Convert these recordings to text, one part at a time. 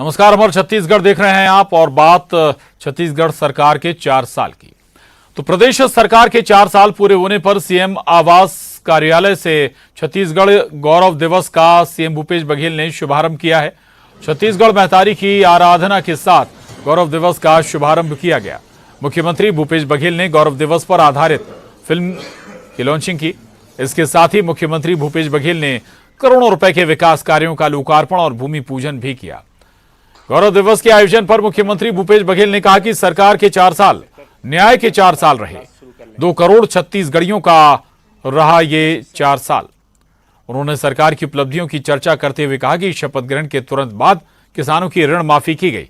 नमस्कार, अमर छत्तीसगढ़ देख रहे हैं आप और बात छत्तीसगढ़ सरकार के 4 साल की। तो प्रदेश सरकार के 4 साल पूरे होने पर सीएम आवास कार्यालय से छत्तीसगढ़ गौरव दिवस का सीएम भूपेश बघेल ने शुभारंभ किया है। छत्तीसगढ़ महतारी की आराधना के साथ गौरव दिवस का शुभारंभ किया गया। मुख्यमंत्री भूपेश बघेल ने गौरव दिवस पर आधारित फिल्म की लॉन्चिंग की। इसके साथ ही मुख्यमंत्री भूपेश बघेल ने करोड़ों रुपए के विकास कार्यों का लोकार्पण और भूमि पूजन भी किया। गौरव दिवस के आयोजन पर मुख्यमंत्री भूपेश बघेल ने कहा कि सरकार के 4 साल न्याय के 4 साल रहे। 2 करोड़ छत्तीसगढ़ियों का रहा ये 4 साल। उन्होंने सरकार की उपलब्धियों की चर्चा करते हुए कहा कि शपथ ग्रहण के तुरंत बाद किसानों की ऋण माफी की गई।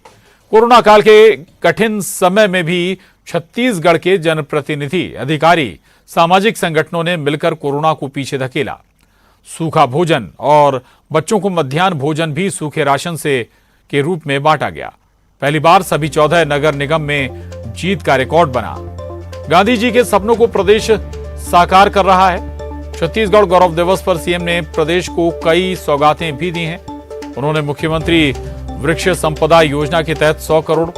कोरोना काल के कठिन समय में भी छत्तीसगढ़ के जनप्रतिनिधि, अधिकारी, सामाजिक संगठनों ने मिलकर कोरोना को पीछे धकेला। सूखा भोजन और बच्चों को मध्याह्न भोजन भी सूखे राशन से के रूप में बांटा गया। पहली बार सभी 14 नगर निगम में जीत का रिकॉर्ड बना। गांधी जी के सपनों को प्रदेश साकार कर रहा है। छत्तीसगढ़ गौरव दिवस पर सीएम ने प्रदेश को कई सौगातें भी दी हैं। उन्होंने मुख्यमंत्री वृक्ष संपदा योजना के तहत 100 करोड़,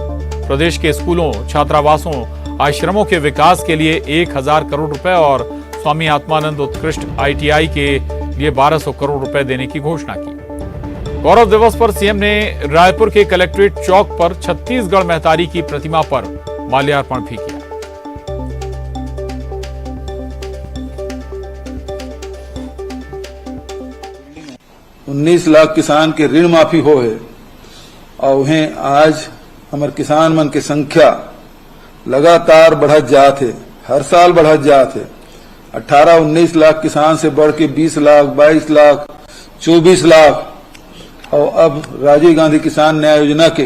प्रदेश के स्कूलों, छात्रावासों, आश्रमों के विकास के लिए 1000 करोड़ रुपए और स्वामी आत्मानंद उत्कृष्ट ITI के लिए 1200 करोड़ रुपए देने की घोषणा की। गौरव दिवस पर सीएम ने रायपुर के कलेक्ट्रेट चौक पर छत्तीसगढ़ महतारी की प्रतिमा पर माल्यार्पण भी किया। उन्नीस लाख किसान के ऋण माफी हो है और उन्हें आज हमारे किसान मन की संख्या लगातार बढ़त जात है, हर साल बढ़त जात है। 18-19 लाख किसान से बढ़ के 20 लाख, 22 लाख, 24 लाख और अब राजीव गांधी किसान न्याय योजना के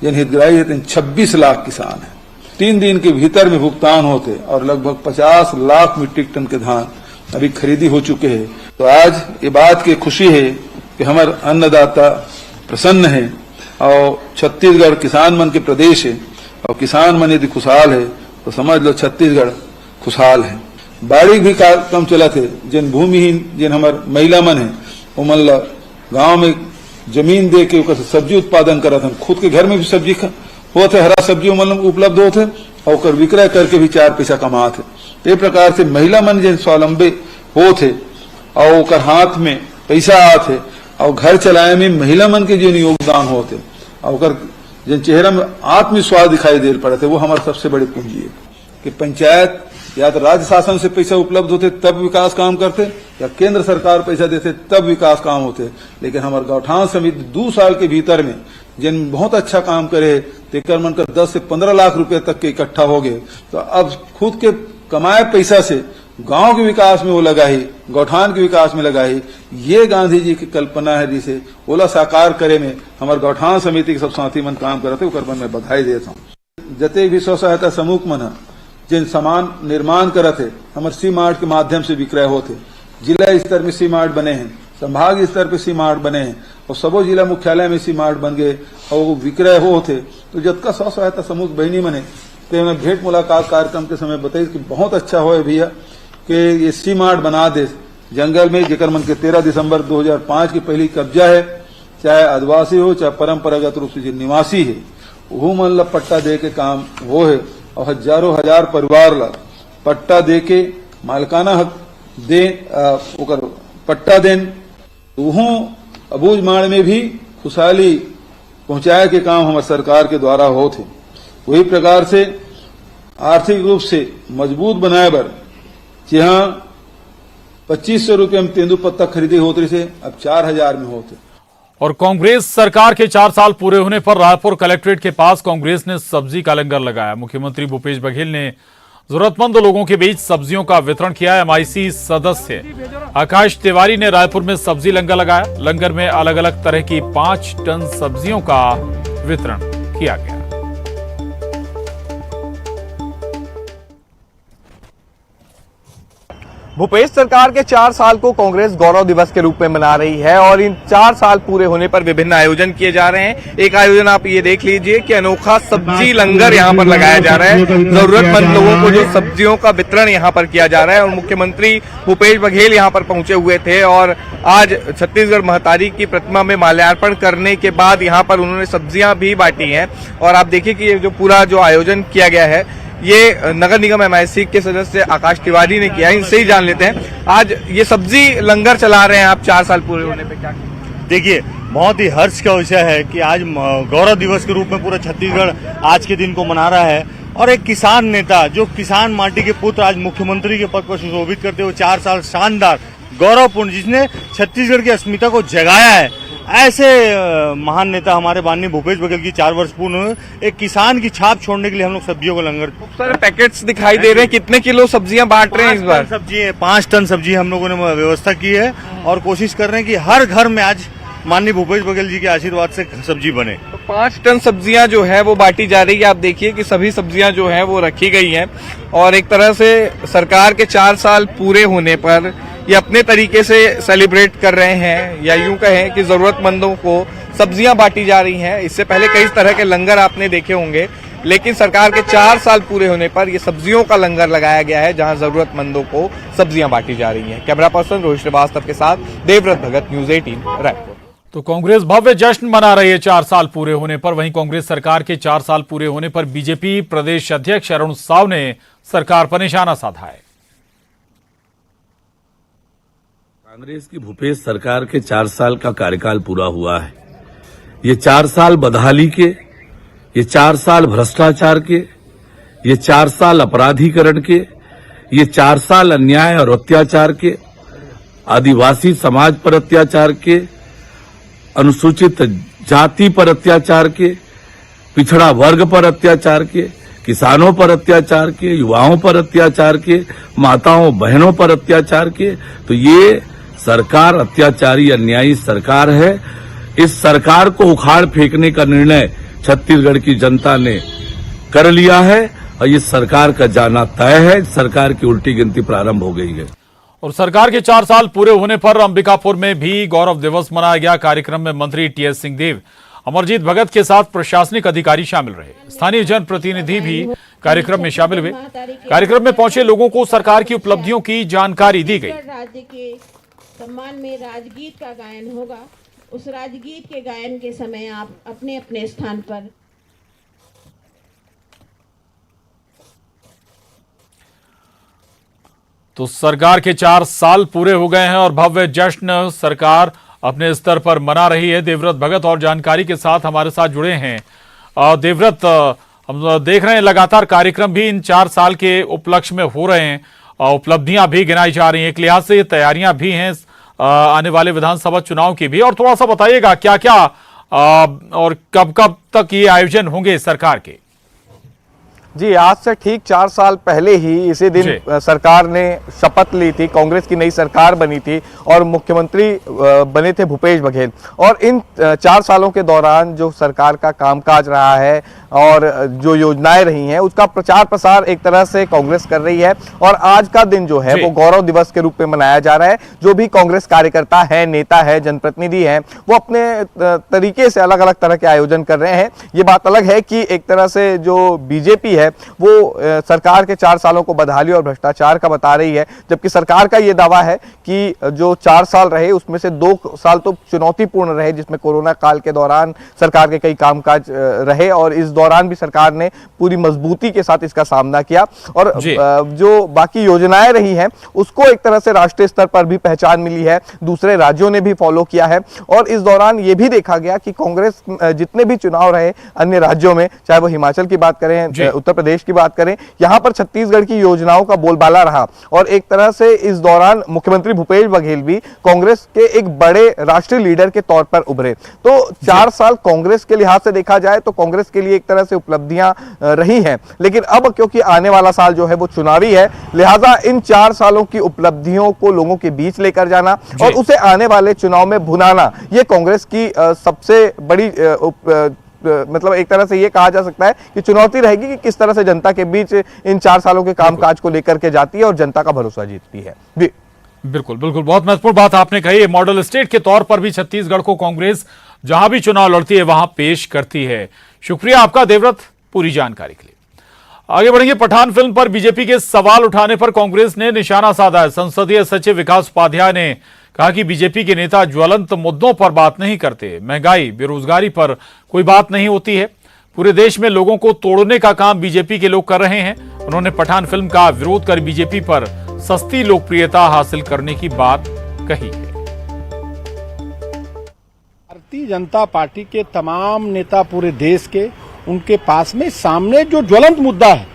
जिन हितग्राही हैं 26 लाख किसान हैं। 3 दिन के भीतर में भुगतान होते और लगभग 50 लाख मीट्रिक टन के धान अभी खरीदी हो चुके हैं। तो आज ये बात की खुशी है कि हमारे अन्नदाता प्रसन्न है और छत्तीसगढ़ किसान मन के प्रदेश है और किसान मन यदि खुशहाल है तो समझ लो छत्तीसगढ़ खुशहाल है। बाड़ी भी कम चला थे। जिन भूमिहीन जिन हमारे महिला मन है वो मन गाँव में जमीन दे के सब्जी उत्पादन करा था। खुद के घर में भी सब्जी होते, हरा सब्जी मतलब उपलब्ध होते और विक्रय करके भी 4 पैसा कमाते। तो ये प्रकार से महिला मन जिन स्वावलंबी होते और ओकर हाथ में पैसा आते और घर चलाए में महिला मन के जिन योगदान होते और ओकर जिन चेहरा में आत्मविश्वास दिखाई दे पड़ते, वो हमारा सबसे बड़ी पूंजी है कि पंचायत या तो राज्य शासन से पैसा उपलब्ध होते तब विकास काम करते या केंद्र सरकार पैसा देते तब विकास काम होते। लेकिन हमारे गौठान समिति 2 साल के भीतर में जिन बहुत अच्छा काम करे तेकर मन कर 10 से 15 लाख रुपए तक के इकट्ठा हो गए। तो अब खुद के कमाए पैसा से गांव के विकास में वो लगाई, गौठान के विकास में लगाई। ये गांधी जी की कल्पना है जिसे ओला साकार करे में हमारे गौठान समिति के सब साथी मन काम करते ओकर मन में बधाई देता हूँ। जते भी स्व सहायता समूह मन जिन सामान निर्माण करते हमारे सी मार्ट के माध्यम से विक्रय होते। जिला स्तर में सी मार्ट बने हैं, संभाग स्तर पे सी मार्ट बने हैं और सबो जिला मुख्यालय में सी मार्ट बन गए और वो विक्रय होते। तो जतका स्व सहायता समूह बहनी बने तो उन्हें भेंट मुलाकात कार्यक्रम के समय बताई कि बहुत अच्छा हो भैया कि ये सी मार्ट बना दे जंगल में, जेकर मन के 13 दिसंबर 2005 की पहली कब्जा है। चाहे आदिवासी हो चाहे परंपरागत रूप से जो निवासी है वो मन ला पट्टा दे के काम वो है और हजारों हजार परिवार ला पट्टा दे के मालिकाना हक दे ओकर पट्टा देन। वह अबूझ माड़ में भी खुशहाली पहुंचाए के काम हमारे सरकार के द्वारा होते। वही प्रकार से आर्थिक रूप से मजबूत बनाए बर जहां 2500 रुपये में तेंदुपत्ता खरीदी होती से अब 4000 में होते। और कांग्रेस सरकार के 4 साल पूरे होने पर रायपुर कलेक्ट्रेट के पास कांग्रेस ने सब्जी का लंगर लगाया। मुख्यमंत्री भूपेश बघेल ने जरूरतमंद लोगों के बीच सब्जियों का वितरण किया। MIC सदस्य आकाश तिवारी ने रायपुर में सब्जी लंगर लगाया। लंगर में अलग अलग तरह की 5 टन सब्जियों का वितरण किया गया। भूपेश सरकार के 4 साल को कांग्रेस गौरव दिवस के रूप में मना रही है और इन 4 साल पूरे होने पर विभिन्न आयोजन किए जा रहे हैं। एक आयोजन आप ये देख लीजिए कि अनोखा सब्जी लंगर यहाँ पर लगाया जा रहा है। जरूरतमंद लोगों को जो सब्जियों का वितरण यहाँ पर किया जा रहा है और मुख्यमंत्री भूपेश बघेल यहाँ पर पहुंचे हुए थे और आज छत्तीसगढ़ महतारी की प्रतिमा में माल्यार्पण करने के बाद यहाँ पर उन्होंने सब्जियां भी बांटी हैं। और आप देखिए कि ये जो पूरा जो आयोजन किया गया है ये नगर निगम MIC के सदस्य आकाश तिवारी ने किया है। इनसे ही जान लेते हैं, आज ये सब्जी लंगर चला रहे हैं आप 4 साल पूरे होने पे, क्या देखिए बहुत ही हर्ष का विषय है कि आज गौरव दिवस के रूप में पूरा छत्तीसगढ़ आज के दिन को मना रहा है और एक किसान नेता जो किसान माटी के पुत्र आज मुख्यमंत्री के पद पर सुशोभित करते हुए 4 साल शानदार गौरवपूर्ण, जिसने छत्तीसगढ़ की अस्मिता को जगाया है, ऐसे महान नेता हमारे माननीय भूपेश बघेल की 4 वर्ष पूर्ण हुए। एक किसान की छाप छोड़ने के लिए हम लोग सब्जियों को लंगर, खूब सारे पैकेट्स दिखाई दे रहे हैं। कितने किलो सब्जियां बांट रहे हैं इस बार? सब्जी 5 टन सब्जी हम लोगों ने व्यवस्था की है और कोशिश कर रहे हैं कि हर घर में आज माननीय भूपेश बघेल जी के आशीर्वाद से सब्जी बने। तो 5 टन सब्जियां जो है वो बांटी जा रही है। आप देखिए कि सभी सब्जियां जो है वो रखी गई हैं और एक तरह से सरकार के 4 साल पूरे होने पर ये अपने तरीके से सेलिब्रेट कर रहे हैं, या यूं कहें कि जरूरतमंदों को सब्जियां बांटी जा रही हैं। इससे पहले कई तरह के लंगर आपने देखे होंगे, लेकिन सरकार के 4 साल पूरे होने पर ये सब्जियों का लंगर लगाया गया है जहां जरूरतमंदों को सब्जियां बांटी जा रही हैं। कैमरा पर्सन रोहित श्रीवास्तव के साथ देवव्रत भगत, न्यूज 18 रायपुर। तो कांग्रेस भव्य जश्न मना रही है 4 साल पूरे होने पर। वहीं कांग्रेस सरकार के 4 साल पूरे होने पर बीजेपी प्रदेश अध्यक्ष अरुण साव ने सरकार पर निशाना साधा है। कांग्रेस की भूपेश सरकार के 4 साल का कार्यकाल पूरा हुआ है। ये 4 साल बदहाली के, ये 4 साल भ्रष्टाचार के, ये 4 साल अपराधीकरण के, ये 4 साल अन्याय और अत्याचार के, आदिवासी समाज पर अत्याचार के, अनुसूचित जाति पर अत्याचार के, पिछड़ा वर्ग पर अत्याचार के, किसानों पर अत्याचार के, युवाओं पर अत्याचार के, माताओं बहनों पर अत्याचार के। तो ये सरकार अत्याचारी अन्यायी सरकार है। इस सरकार को उखाड़ फेंकने का निर्णय छत्तीसगढ़ की जनता ने कर लिया है और इस सरकार का जाना तय है। सरकार की उल्टी गिनती प्रारंभ हो गई है। और सरकार के 4 साल पूरे होने पर अंबिकापुर में भी गौरव दिवस मनाया गया। कार्यक्रम में मंत्री TS सिंहदेव, अमरजीत भगत के साथ प्रशासनिक अधिकारी शामिल रहे। स्थानीय जनप्रतिनिधि भी कार्यक्रम में शामिल हुए। कार्यक्रम में पहुंचे लोगों को सरकार की उपलब्धियों की जानकारी दी गई। राज्य के सम्मान में राजगीत का गायन होगा। उस राजगीत के गायन के समय आप अपने अपने स्थान पर तो सरकार के 4 साल पूरे हो गए हैं और भव्य जश्न सरकार अपने स्तर पर मना रही है। देवव्रत भगत और जानकारी के साथ हमारे साथ जुड़े हैं। देवव्रत, हम देख रहे हैं लगातार कार्यक्रम भी इन 4 साल के उपलक्ष्य में हो रहे हैं, उपलब्धियां भी गिनाई जा रही हैं। एक लिहाज से ये तैयारियां भी हैं आने वाले विधानसभा चुनाव की भी। और थोड़ा सा बताइएगा क्या क्या और कब कब तक ये आयोजन होंगे सरकार के? जी, आज से ठीक 4 साल पहले ही इसी दिन सरकार ने शपथ ली थी। कांग्रेस की नई सरकार बनी थी और मुख्यमंत्री बने थे भूपेश बघेल। और इन 4 सालों के दौरान जो सरकार का कामकाज रहा है और जो योजनाएं रही हैं उसका प्रचार प्रसार एक तरह से कांग्रेस कर रही है। और आज का दिन जो है वो गौरव दिवस के रूप में मनाया जा रहा है। जो भी कांग्रेस कार्यकर्ता है, नेता है, जनप्रतिनिधि हैं, वो अपने तरीके से अलग अलग तरह के आयोजन कर रहे हैं। ये बात अलग है कि एक तरह से जो बीजेपी है वो सरकार के 4 सालों को बदहाली और भ्रष्टाचार का बता रही है, जबकि सरकार का ये दावा है कि जो 4 साल रहे उसमें से 2 साल तो चुनौतीपूर्ण रहे, जिसमें कोरोना काल के दौरान सरकार के कई कामकाज रहे और इस दौरान भी सरकार ने पूरी मजबूती के साथ इसका सामना किया। और जो बाकी योजनाएं रही हैं उसको एक तरह से राष्ट्रीय स्तर पर भी पहचान मिली है, दूसरे राज्यों ने भी फॉलो किया है। और इस दौरान ये भी देखा गया कि कांग्रेस जितने भी चुनाव रहे अन्य राज्यों में, चाहे वो हिमाचल की बात करें, उत्तर प्रदेश की बात करें, यहां पर छत्तीसगढ़ की योजनाओं का बोलबाला रहा। और एक तरह से इस दौरान मुख्यमंत्री भूपेश बघेल भी कांग्रेस के एक बड़े राष्ट्रीय लीडर के तौर पर उभरे। तो 4 साल कांग्रेस के लिहाज से देखा जाए तो कांग्रेस के लिए एक तरह से उपलब्धियां रही हैं, लेकिन अब क्योंकि आने वाला साल जो है वो चुनावी है, लिहाजा इन 4 सालों की उपलब्धियों को लोगों के बीच लेकर जाना और उसे आने वाले चुनाव में भुनाना, ये कांग्रेस की सबसे बड़ी मतलब एक तरह से ये कहा जा सकता है कि चुनौती रहेगी कि किस तरह से जनता के बीच इन 4 सालों के कामकाज को लेकर के जाती है और जनता का भरोसा जीतती है। जी बिल्कुल बिल्कुल, बहुत महत्वपूर्ण बात आपने कही। मॉडल स्टेट के तौर पर भी छत्तीसगढ़ को कांग्रेस जहां भी चुनाव लड़ती है वहां पेश करती है। शुक्रिया आपका देवव्रत, पूरी जानकारी के लिए। आगे बढ़ेंगे। पठान फिल्म पर बीजेपी के सवाल उठाने पर कांग्रेस ने निशाना साधा है। संसदीय सचिव विकास उपाध्याय ने कहा कि बीजेपी के नेता ज्वलंत मुद्दों पर बात नहीं करते। महंगाई, बेरोजगारी पर कोई बात नहीं होती है। पूरे देश में लोगों को तोड़ने का काम बीजेपी के लोग कर रहे हैं। उन्होंने पठान फिल्म का विरोध कर बीजेपी पर सस्ती लोकप्रियता हासिल करने की बात कही है। भारतीय जनता पार्टी के तमाम नेता पूरे देश के, उनके पास में सामने जो ज्वलंत मुद्दा है,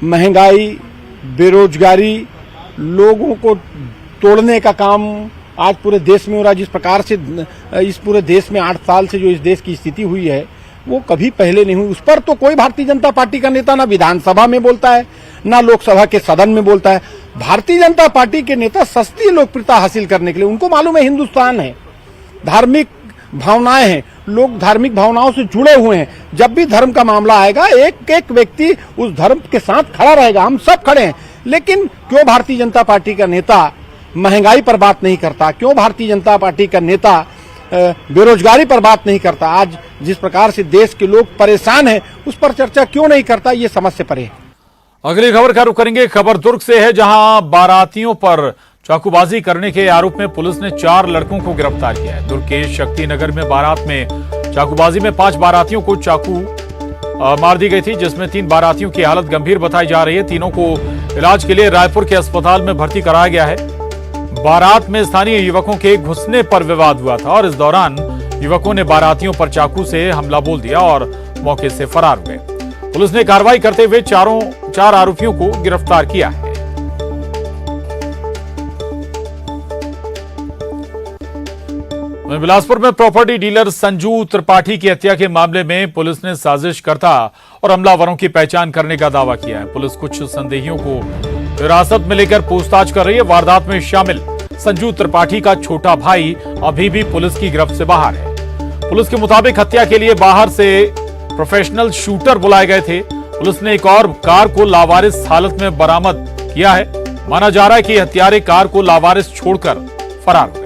महंगाई, बेरोजगारी, लोगों को तोड़ने का काम आज पूरे देश में हो रहा है। जिस प्रकार से इस पूरे देश में 8 साल से जो इस देश की स्थिति हुई है वो कभी पहले नहीं हुई। उस पर तो कोई भारतीय जनता पार्टी का नेता ना विधानसभा में बोलता है, ना लोकसभा के सदन में बोलता है। भारतीय जनता पार्टी के नेता सस्ती लोकप्रियता हासिल करने के लिए, उनको मालूम है हिंदुस्तान है, धार्मिक भावनाएं हैं, लोग धार्मिक भावनाओं से जुड़े हुए हैं। जब भी धर्म का मामला आएगा एक एक व्यक्ति उस धर्म के साथ खड़ा रहेगा, हम सब खड़े हैं। लेकिन क्यों भारतीय जनता पार्टी का नेता महंगाई पर बात नहीं करता? क्यों भारतीय जनता पार्टी का नेता बेरोजगारी पर बात नहीं करता? आज जिस प्रकार से देश के लोग परेशान हैं उस पर चर्चा क्यों नहीं करता? ये समझ से परे है। अगली खबर का रुख करेंगे। खबर दुर्ग से है, जहां बारातियों पर चाकूबाजी करने के आरोप में पुलिस ने 4 लड़कों को गिरफ्तार किया है। दुर्ग के शक्तिनगर में बारात में चाकूबाजी में 5 बारातियों को चाकू मार दी गई थी, जिसमें 3 बारातियों की हालत गंभीर बताई जा रही है। तीनों को इलाज के लिए रायपुर के अस्पताल में भर्ती कराया गया है। बारात में स्थानीय युवकों के घुसने पर विवाद हुआ था और इस दौरान युवकों ने बारातियों पर चाकू से हमला बोल दिया और मौके से फरार हो गए। पुलिस ने कार्रवाई करते हुए 4 आरोपियों को गिरफ्तार किया है। बिलासपुर में प्रॉपर्टी डीलर संजू त्रिपाठी की हत्या के मामले में पुलिस ने साजिशकर्ता और हमलावरों की पहचान करने का दावा किया है। पुलिस कुछ संदेहियों को हिरासत में लेकर पूछताछ कर रही है। वारदात में शामिल संजू त्रिपाठी का छोटा भाई अभी भी पुलिस की गिरफ्त से बाहर है। पुलिस के मुताबिक हत्या के लिए बाहर से प्रोफेशनल शूटर बुलाए गए थे। पुलिस ने एक और कार को लावारिस हालत में बरामद किया है। माना जा रहा है कि हत्यारे कार को लावारिस छोड़कर फरार हो गए।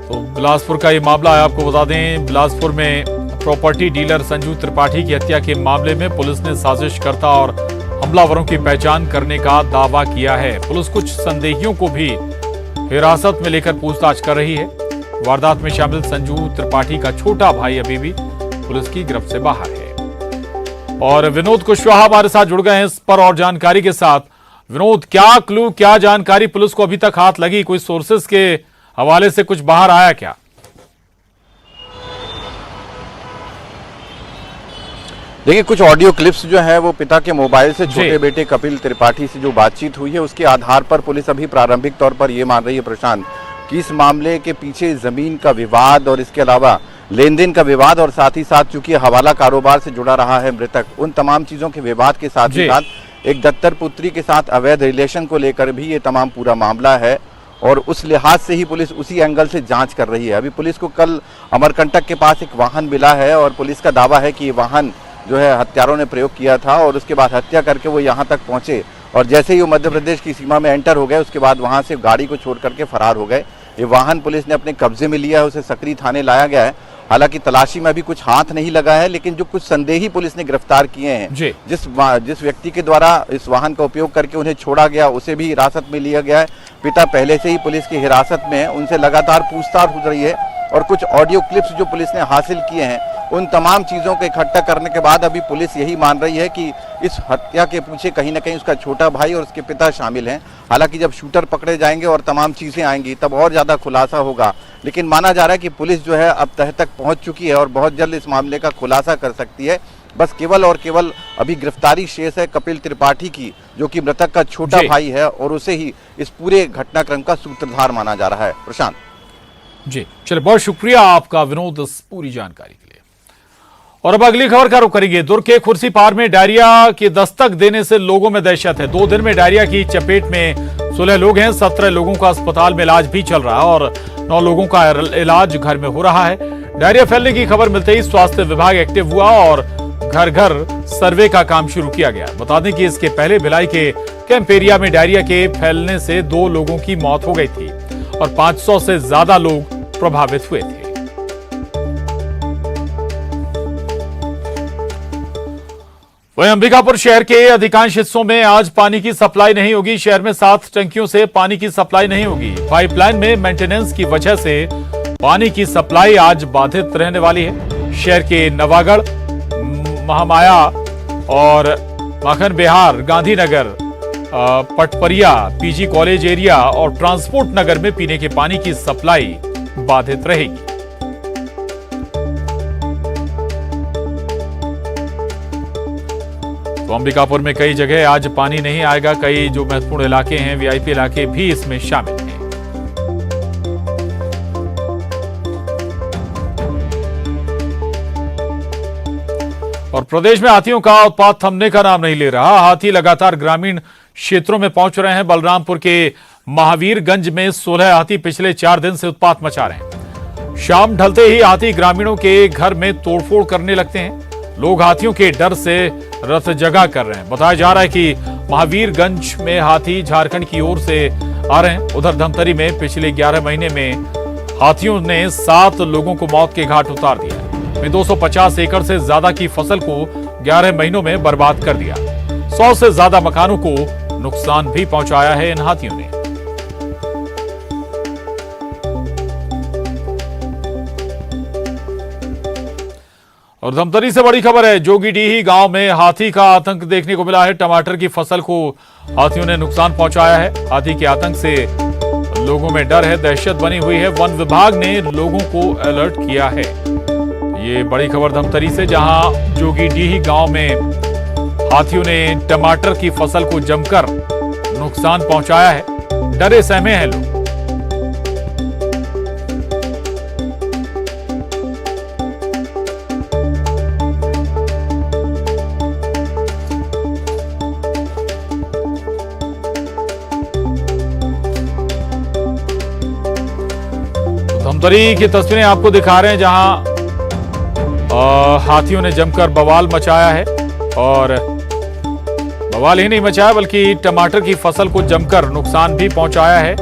तो बिलासपुर का ये मामला है, आपको बता दें। बिलासपुर में प्रॉपर्टी डीलर संजू त्रिपाठी की हत्या के मामले में पुलिस ने साजिशकर्ता और हमलावरों की पहचान करने का दावा किया है। पुलिस कुछ संदेहियों को भी हिरासत में लेकर पूछताछ कर रही है। वारदात में शामिल संजू त्रिपाठी का छोटा भाई अभी भी पुलिस की गिरफ्त से बाहर है। और विनोद कुशवाहा हमारे साथ जुड़ गए हैं इस पर और जानकारी के साथ। विनोद, क्या क्लू, क्या जानकारी पुलिस को अभी तक हाथ लगी? कोई सोर्सेस के हवाले से कुछ बाहर आया क्या? देखिए, कुछ ऑडियो क्लिप्स जो है वो पिता के मोबाइल से छोटे बेटे कपिल त्रिपाठी से जो बातचीत हुई है उसके आधार पर पुलिस अभी प्रारंभिक तौर पर ये मान रही है प्रशांत कि इस मामले के पीछे जमीन का विवाद और इसके अलावा लेन देन का विवाद और साथ ही साथ चूंकि हवाला कारोबार से जुड़ा रहा है मृतक, उन तमाम चीजों के विवाद के साथ ही साथ एक दत्तर पुत्री के साथ अवैध रिलेशन को लेकर भी ये तमाम पूरा मामला है और उस लिहाज से ही पुलिस उसी एंगल से जांच कर रही है। अभी पुलिस को कल अमरकंटक के पास एक वाहन मिला है और पुलिस का दावा है कि ये वाहन जो है हत्यारों ने प्रयोग किया था और उसके बाद हत्या करके वो यहाँ तक पहुंचे और जैसे ही वो मध्य प्रदेश की सीमा में एंटर हो गए उसके बाद वहां से गाड़ी को छोड़ करके फरार हो गए। ये वाहन पुलिस ने अपने कब्जे में लिया है, उसे सकरी थाने लाया गया है। हालांकि तलाशी में अभी कुछ हाथ नहीं लगा है, लेकिन जो कुछ संदेही पुलिस ने गिरफ्तार किए हैं, जिस व्यक्ति के द्वारा इस वाहन का उपयोग करके उन्हें छोड़ा गया उसे भी हिरासत में लिया गया है। पिता पहले से ही पुलिस की हिरासत में है, उनसे लगातार पूछताछ हो रही है और कुछ ऑडियो क्लिप्स जो पुलिस ने हासिल किए हैं उन तमाम चीजों को इकट्ठा करने के बाद अभी पुलिस यही मान रही है कि इस हत्या के पीछे कहीं ना कहीं उसका छोटा भाई और उसके पिता शामिल हैं। हालांकि जब शूटर पकड़े जाएंगे और तमाम चीजें आएंगी तब और ज्यादा खुलासा होगा, लेकिन माना जा रहा है कि पुलिस जो है अब तह तक पहुंच चुकी है और बहुत जल्द इस मामले का खुलासा कर सकती है। बस केवल और केवल अभी गिरफ्तारी शेष है कपिल त्रिपाठी की, जो कि मृतक का छोटा भाई है और उसे ही इस पूरे घटनाक्रम का सूत्रधार माना जा रहा है। प्रशांत जी, चलिए, बहुत शुक्रिया आपका विनोद इस पूरी जानकारी के लिए। और अब अगली खबर का रुख करेंगे। दुर्ग के खुर्सीपार में डायरिया की दस्तक देने से लोगों में दहशत है। 2 दिन में डायरिया की चपेट में 16 लोग हैं, 17 लोगों का अस्पताल में इलाज भी चल रहा है और 9 लोगों का इलाज घर में हो रहा है। डायरिया फैलने की खबर मिलते ही स्वास्थ्य विभाग एक्टिव हुआ और घर घर सर्वे का काम शुरू किया गया। बता दें कि इसके पहले भिलाई के कैंप एरिया में डायरिया के फैलने से 2 लोगों की मौत हो गई थी और 500 से ज्यादा लोग प्रभावित हुए थे। वहीं अंबिकापुर शहर के अधिकांश हिस्सों में आज पानी की सप्लाई नहीं होगी। शहर में 7 टंकियों से पानी की सप्लाई नहीं होगी। पाइपलाइन में मेंटेनेंस की वजह से पानी की सप्लाई आज बाधित रहने वाली है। शहर के नवागढ़, महामाया और Makhan Bihar, Gandhinagar, Patpariya, PG college area और ट्रांसपोर्ट नगर में पीने के पानी की सप्लाई बाधित रहेगी। तो अंबिकापुर में कई जगह आज पानी नहीं आएगा। कई जो महत्वपूर्ण इलाके हैं, वीआईपी इलाके भी इसमें शामिल हैं। और प्रदेश में हाथियों का उत्पात थमने का नाम नहीं ले रहा। हाथी लगातार ग्रामीण क्षेत्रों में पहुंच रहे हैं। बलरामपुर के महावीरगंज में 16 हाथी पिछले 4 दिन से उत्पात मचा रहे हैं। शाम ढलते ही हाथी ग्रामीणों के घर में तोड़फोड़ करने लगते हैं। लोग हाथियों के डर से रथ जगह कर रहे हैं। बताया जा रहा है कि महावीरगंज में हाथी झारखंड की ओर से आ रहे हैं। उधर धमतरी में पिछले 11 महीने में हाथियों ने 7 लोगों को मौत के घाट उतार दिया। 250 एकड़ से ज्यादा की फसल को 11 महीनों में बर्बाद कर दिया। 100 से ज्यादा मकानों को नुकसान भी पहुंचाया है इन हाथियों ने। और धमतरी से बड़ी खबर है। जोगीडीही गांव में हाथी का आतंक देखने को मिला है। टमाटर की फसल को हाथियों ने नुकसान पहुंचाया है। हाथी के आतंक से लोगों में डर है, दहशत बनी हुई है। वन विभाग ने लोगों को अलर्ट किया है। ये बड़ी खबर धमतरी से, जहां जोगीडीही गांव में हाथियों ने टमाटर की फसल को जमकर नुकसान पहुंचाया है। डरे सहमे हैं लोग। धमतरी की तस्वीरें आपको दिखा रहे हैं, जहां हाथियों ने जमकर बवाल मचाया है। और बवाल ही नहीं मचाया बल्कि टमाटर की फसल को जमकर नुकसान भी पहुंचाया है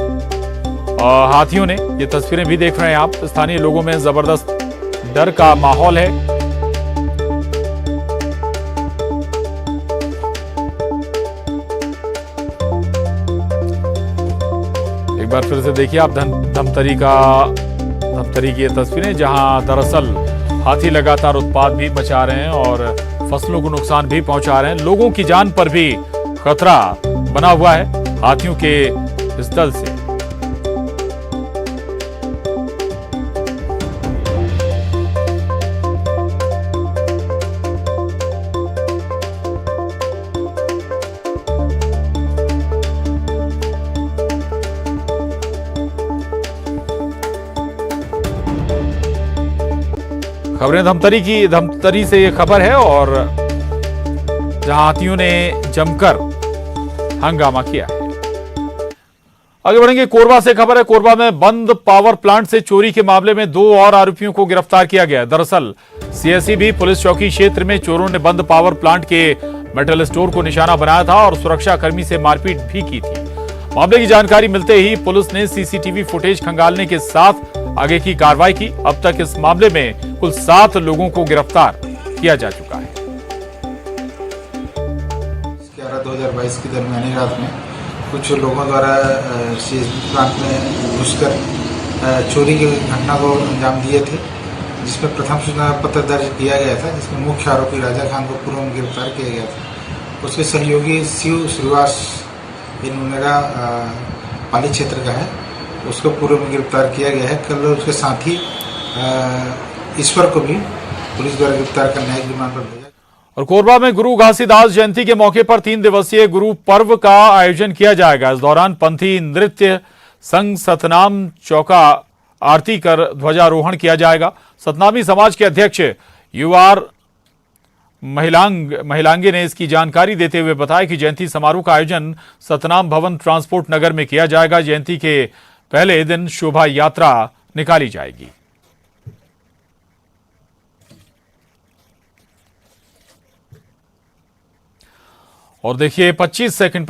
हाथियों ने। ये तस्वीरें भी देख रहे हैं आप। स्थानीय लोगों में जबरदस्त डर का माहौल है। एक बार फिर से देखिए आप धमतरी की ये तस्वीरें, जहां दरअसल हाथी लगातार उत्पात भी मचा रहे हैं और फसलों को नुकसान भी पहुंचा रहे हैं। लोगों की जान पर भी खतरा बना हुआ है हाथियों के इस दल से। खबरें धमतरी से ये खबर है, और जहां हाथियों ने जमकर हंगामा किया है। आगे बढ़ेंगे, कोरबा से खबर है। कोरबा में बंद पावर प्लांट से चोरी के मामले में 2 और आरोपियों को गिरफ्तार किया गया। दरअसल सीएसईबी पुलिस चौकी क्षेत्र में चोरों ने बंद पावर प्लांट के मेटल स्टोर को निशाना बनाया था और सुरक्षा कर्मी से मारपीट भी की थी। मामले की जानकारी मिलते ही पुलिस ने सीसीटीवी फुटेज खंगालने के साथ आगे की कार्रवाई की। अब तक इस मामले में कुल 7 लोगों को गिरफ्तार किया जा चुका है। 11/2022 की दरमियानी रात में कुछ लोगों द्वारा सीएसबी प्लांट में घुसकर चोरी की घटना को अंजाम दिए थे, जिसमें प्रथम सूचना पत्र दर्ज किया गया था, जिसमें मुख्य आरोपी राजा खान को पूर्व में गिरफ्तार किया गया था। उसके सहयोगी शिव श्रीवास मुनेरा पाली क्षेत्र का है, उसको पूर्व में गिरफ्तार किया गया है। कल उसके साथी ईश्वर को भी पुलिस द्वारा गिरफ्तार कर न्यायिक रिमांड पर भेजा। और कोरबा में गुरु घासीदास जयंती के मौके पर 3 दिवसीय गुरु पर्व का आयोजन किया जाएगा। इस दौरान पंथी नृत्य संघ सतनाम चौका आरती कर ध्वजारोहण किया जाएगा। सतनामी समाज के अध्यक्ष यूआर महिलांगी ने इसकी जानकारी देते हुए बताया कि जयंती समारोह का आयोजन सतनाम भवन ट्रांसपोर्ट नगर में किया जाएगा। जयंती के पहले दिन शोभा यात्रा निकाली जाएगी। और देखिए 25 सेकंड